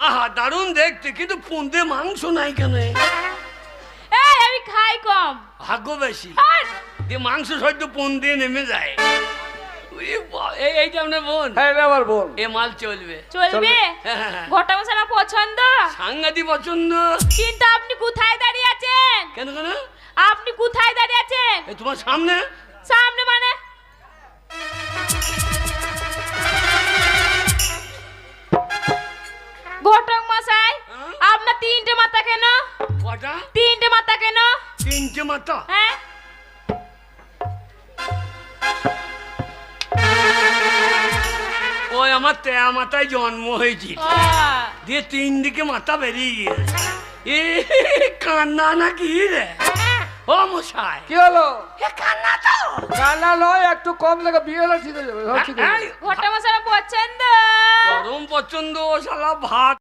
আহা দারুণ দেখতে, কিন্তু পুঁদে মাংস নাই কেন? এই আমি খাই কম। ভাগ্য বেশি, আর যে মাংস সহ্য পুন দিয়ে নেমে যায়। ওরে বাবা, এইটা আপনার বোন? হ্যাঁ এটা আমার বোন। এ মাল চলবে। চলবে? হ্যাঁ। ঘটা মশলা পছন্দ? সাংঘাতিক পছন্দ। কিন্তু আপনি কোথায় দাঁড়িয়ে আছেন? কেন কেন? আপনি কোথায় দাঁড়িয়ে আছেন? এই তোমার সামনে। সামনে মানে? ঘটক মশাই, হ্যাঁ? আপনার তিনটে মাথা কেন? কটা? তিনটে মাথা কেন? তিনটে মাথা? হ্যাঁ, ওই আমার তেয়া মাথায় জন্ম হয়েছিল, ও, দিয়ে তিন দিকে মাথা বেরিয়ে গিয়েছে। এ কান্না না কি রে? ও মশাই, কি হলো? এ কান্না তো। কান্না নয়, একটু কম লাগে, বিয়ে হলে ঠিক হয়ে যাবে, সব ঠিক হয়ে যাবে। এই, ঘটক মশাই পছন্দ? চরম পছন্দ। শালা ভাত